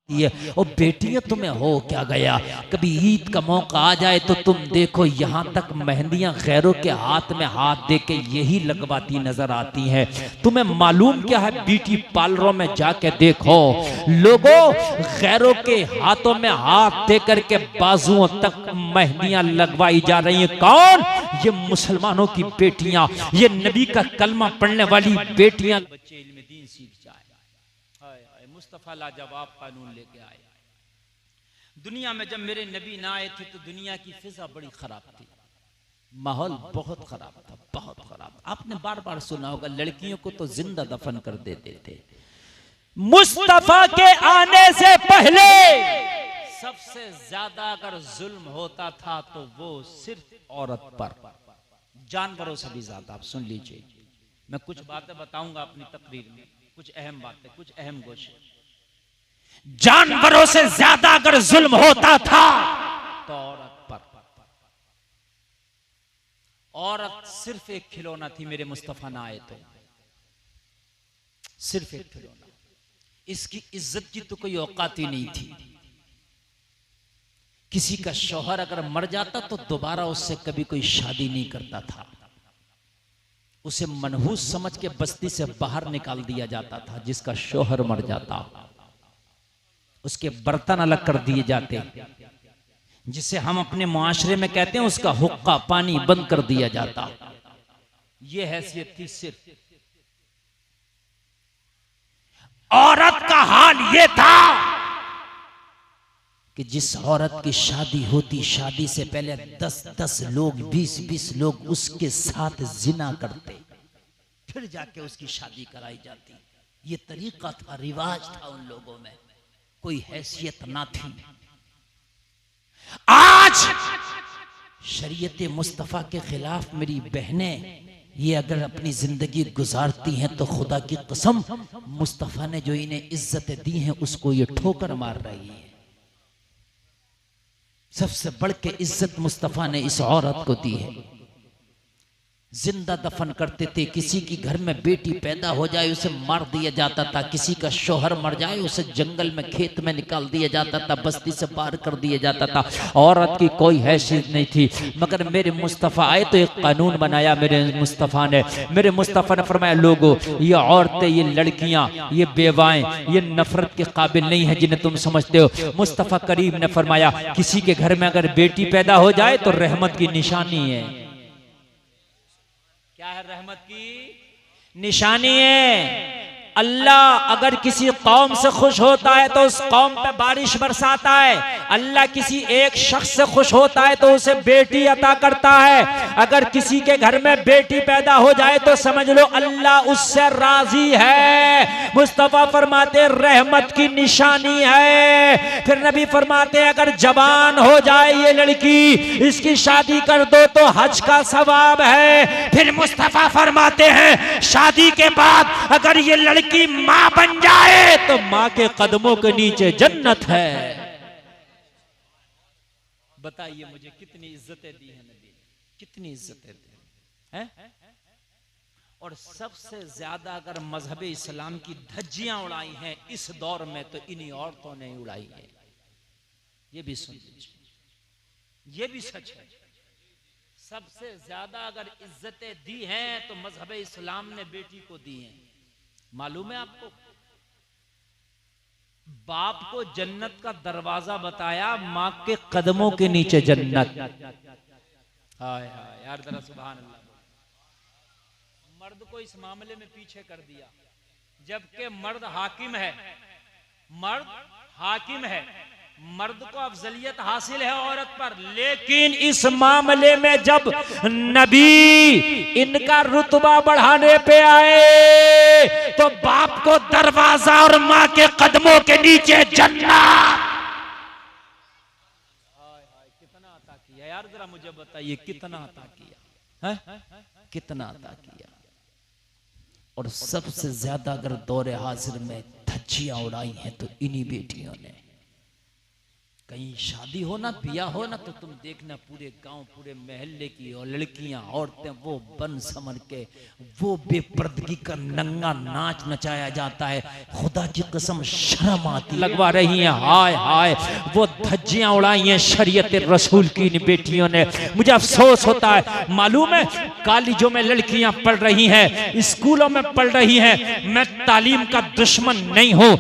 ये और बेटियां तुम्हें हो क्या गया। कभी ईद का मौका आ जाए तो तुम देखो यहाँ तक मेहंदियां गैरों के हाथ में हाथ दे के यही लगवाती नजर आती हैं। तुम्हें मालूम क्या है, ब्यूटी पार्लरों में जाके देखो, लोगों गैरों के हाथों में हाथ दे करके बाजुओं तक मेहंदियां लगवाई जा रही हैं। कौन? ये मुसलमानों की बेटियां, ये नबी का कलमा पढ़ने वाली बेटियां। बच्चे इल्म दीन सीख जाए। मुस्तफा लाजवाब कानून लेके आए। दुनिया में जब मेरे नबी ना आए थे तो दुनिया की फिजा बड़ी खराब थी, माहौल बहुत खराब था, बहुत खराब। आपने बार बार सुना होगा लड़कियों को तो जिंदा दफन कर देते थे। मुस्तफा के आने से पहले सबसे ज्यादा अगर जुल्म होता था तो वो सिर्फ औरत पर, जानवरों से भी ज्यादा। आप सुन लीजिए, मैं कुछ बातें बताऊंगा अपनी तकरीर में, कुछ अहम बातें, कुछ अहम गोशे। जानवरों से ज्यादा अगर जुल्म होता था तो औरत पर। औरत सिर्फ एक खिलौना थी, मेरे मुस्तफा ना आए तो सिर्फ एक खिलौना। इसकी इज्जत की तो कोई औकात ही नहीं थी। किसी का शौहर अगर मर जाता तो दोबारा उससे कभी कोई शादी नहीं करता था। उसे मनहूस समझ के बस्ती से बाहर निकाल दिया जाता था। जिसका शौहर मर जाता उसके बर्तन अलग कर दिए जाते, जिसे हम अपने मुआशरे में कहते हैं उसका हुक्का पानी बंद कर दिया जाता। यह हैसियत थी सिर्फ। औरत का हाल यह था कि जिस औरत की शादी होती, शादी से पहले 10-10 लोग, 20-20 लोग उसके साथ जिना करते, फिर जाके उसकी शादी कराई जाती। ये तरीका था, रिवाज था उन लोगों में, कोई हैसियत ना थी। आज शरीयत मुस्तफा के खिलाफ मेरी बहनें ये अगर अपनी जिंदगी गुजारती हैं तो खुदा की कसम मुस्तफा ने जो इन्हें इज्जतें दी हैं उसको ये ठोकर मार रही है। सबसे बढ़ के इज्जत मुस्तफा ने इस औरत को दी है। जिंदा दफन करते थे। किसी की घर में बेटी पैदा हो जाए उसे मार दिया जाता था। किसी का शौहर मर जाए उसे जंगल में, खेत में निकाल दिया जाता था, बस्ती से बाहर कर दिया जाता था। औरत की कोई हैसियत नहीं थी। मगर मेरे मुस्तफ़ा आए तो एक कानून बनाया मेरे मुस्तफ़ा ने। मेरे मुस्तफ़ा ने फरमाया, लोगो ये औरतें, ये लड़कियां, ये बेवाएं, ये नफरत के काबिल नहीं है जिन्हें तुम समझते हो। मुस्तफ़ा करीम ने फरमाया, किसी के घर में अगर बेटी पैदा हो जाए तो रहमत की निशानी है। क्या है? रहमत की निशानी है। अल्लाह अगर किसी कौम से खुश होता है तो उस कौम पे बारिश बरसाता है। अल्लाह किसी एक शख्स से खुश होता है तो उसे बेटी अता करता है। अगर किसी के घर में बेटी पैदा हो जाए तो समझ लो अल्लाह उससे राजी है। मुस्तफा फरमाते रहमत की निशानी है। फिर नबी फरमाते अगर जवान हो जाए ये लड़की, इसकी शादी कर दो तो हज का सवाब है। फिर मुस्तफा फरमाते हैं शादी के बाद अगर ये लड़की की मां बन जाए तो मां के कदमों के नीचे जन्नत है। बताइए मुझे कितनी इज्जतें दी है नबी, कितनी इज्जतें दी हैं। और सबसे ज्यादा अगर मजहब इस्लाम की धज्जियां उड़ाई हैं इस दौर में तो इन्हीं औरतों ने उड़ाई है। ये भी सुन लीजिए, ये भी सच है। सबसे ज्यादा अगर इज्जतें दी हैं तो मजहब इस्लाम ने बेटी को दी हैं। मालूम है आपको, बाप को जन्नत का दरवाजा बताया, मां के कदमों के नीचे जन्नत। हाय हाय यार, जरा सुभान अल्लाह। मर्द को इस मामले में पीछे कर दिया, जबकि मर्द हाकिम है, मर्द हाकिम है, मर्द को अफजलियत हासिल है औरत पर। लेकिन इस मामले में जब नबी इनका रुतबा बढ़ाने पे आए तो बाप को दरवाजा और मां के कदमों के नीचे जन्नत। कितना अता किया यार, जरा मुझे बताइए कितना अता किया है? कितना अता किया। और सबसे ज्यादा अगर दौरे हाजिर में धज्जियां उड़ाई हैं तो इन्हीं बेटियों ने। कहीं शादी हो ना, बिया हो ना, तो तुम देखना पूरे गांव, पूरे महल्ले की और लड़कियां, औरतें वो बन समर के वो बेपर्दगी का नंगा नाच नचाया जाता है। खुदा की कसम शर्म आती लगवा रही हैं। हाय हाय, वो धज्जियां उड़ाई हैं शरीयत रसूल की इन बेटियों ने। मुझे अफसोस होता है, मालूम है कॉलेजों में लड़कियां पढ़ रही हैं, स्कूलों में पढ़ रही हैं। मैं तालीम का दुश्मन नहीं हूं,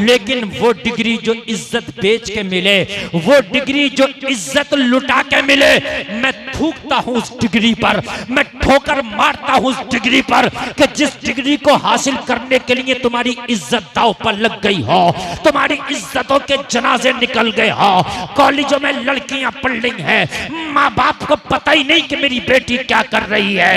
लेकिन वो डिग्री जो इज्जत बेच के मिले, वो डिग्री जो इज्जत लुटा के मिले, मैं थूकता हूं उस डिग्री पर, मैं ठोकर मारता हूं उस डिग्री पर कि जिस डिग्री को हासिल करने के लिए तुम्हारी इज्जत दांव पर लग गई हो, तुम्हारी इज्जतों के जनाजे निकल गए हो। कॉलेजों में लड़कियां पढ़ रही हैं, माँ बाप को पता ही नहीं कि मेरी बेटी क्या कर रही है,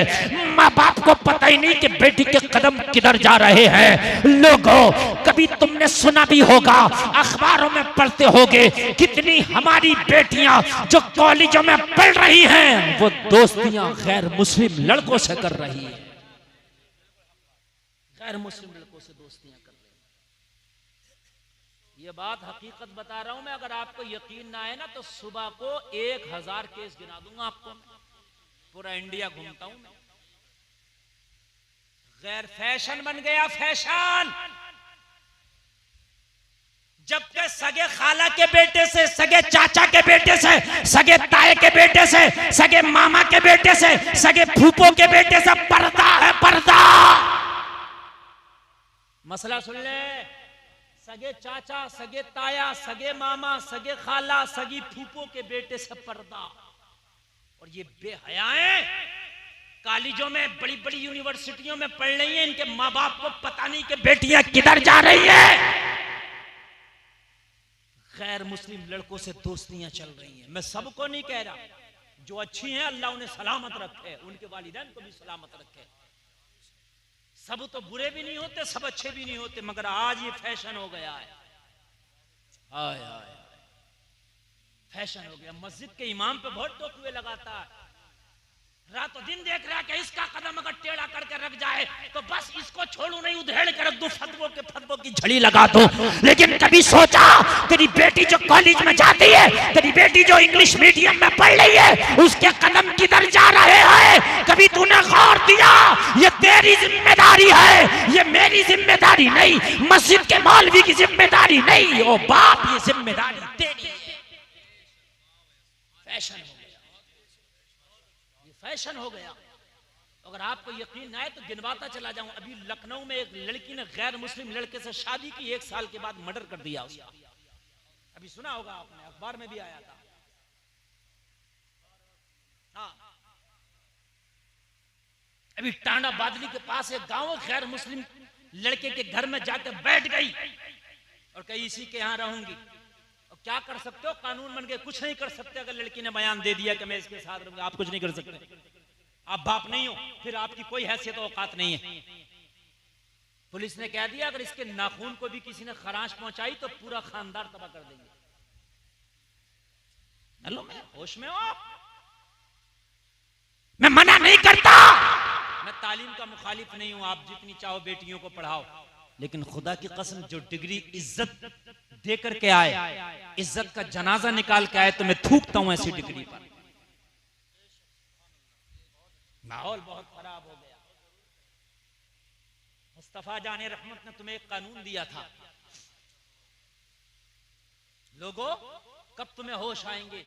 माँ बाप को पता ही नहीं कि बेटी के कदम किधर जा रहे हैं। लोगों, कभी तुमने सुना भी होगा, अखबारों में पढ़ते होगे, कितनी हमारी बेटियां जो कॉलेजों में पढ़ रही हैं, वो दोस्तियां गैर मुस्लिम लड़कों से कर रही है, गैर मुस्लिम लड़कों से दोस्तियां कर रही है। ये बात हकीकत बता रहा हूं मैं। अगर आपको यकीन ना आए ना, तो सुबह को 1000 केस गिना दूंगा आपको। पूरा इंडिया घूमता हूं मैं। गैर फैशन बन गया, फैशन। जबकि सगे खाला के बेटे से, सगे चाचा के बेटे से, सगे ताए के बेटे से, सगे मामा के बेटे से, सगे फूफो के बेटे से पर्दा है, पर्दा। मसला सुन ले, सगे चाचा, सगे ताया, सगे मामा, सगे खाला, सगी फूफो के बेटे से पर्दा। और ये बेहयाएं कॉलेजों में, बड़ी बड़ी यूनिवर्सिटियों में पढ़ रही हैं, इनके माँ बाप को पता नहीं कि बेटियां किधर जा रही हैं। गैर मुस्लिम लड़कों से दोस्तियां चल रही हैं। मैं सबको नहीं कह रहा, जो अच्छी हैं अल्लाह उन्हें सलामत रखे, उनके वालिदैन को भी सलामत रखे। सब तो बुरे भी नहीं होते, सब अच्छे भी नहीं होते, मगर आज ये फैशन हो गया है। हाय हाय, फैशन हो गया। मस्जिद के इमाम पे बहुत टोकवे लगाता है, रातों दिन देख रहा है कि इसका कदम अगर टेढ़ा करके रख जाए तो बस इसको छोड़ू नहीं, उधेड़ कर रख दूं, फतवों की झड़ी लगा दूं। लेकिन कभी सोचा, तेरी बेटी जो कॉलेज में जाती है, तेरी बेटी जो इंग्लिश मीडियम में पढ़ रही है, उसके कदम किधर जा रहे हैं? कभी तूने गौर दिया? ये तेरी जिम्मेदारी है, ये मेरी जिम्मेदारी नहीं, मस्जिद के मौलवी की जिम्मेदारी नहीं। ओ बाप, ये जिम्मेदारी तेरी है। फैशन हो गया, ये फैशन हो गया। अगर आपको यकीन ना आए तो गिनवाता चला जाऊं। अभी लखनऊ में एक लड़की ने गैर मुस्लिम लड़के से शादी की, 1 साल के बाद मर्डर कर दिया उसका। अभी सुना होगा आपने, अखबार में भी आया था। हाँ, अभी टांडा बादली के पास एक गांव, गैर मुस्लिम लड़के के घर में जाकर बैठ गई और कही इसी के यहां रहूंगी। और क्या कर सकते हो, कानून बन के कुछ नहीं कर सकते। अगर लड़की ने बयान दे दिया कि मैं इसके साथ रहूंगा, आप कुछ नहीं कर सकते। आप बाप नहीं हो, फिर आपकी कोई हैसियत औकात नहीं है। पुलिस ने कह दिया अगर इसके नाखून को भी किसी ने खराश पहुंचाई तो पूरा खानदान तबाह कर देंगे। हेलो, मैं होश में हो आप? मैं मना नहीं करता, मैं तालीम का मुखालिफ नहीं हूं। आप जितनी चाहो बेटियों को पढ़ाओ, लेकिन खुदा की कसम जो डिग्री इज्जत दे करके आए, इज्जत का जनाजा निकाल के आए, तो मैं थूकता हूं ऐसी डिग्री पर। माहौल बहुत खराब हो गया। मुस्तफा जाने रहमत ने तुम्हें एक कानून दिया था। लोगों, कब तुम्हें होश आएंगे?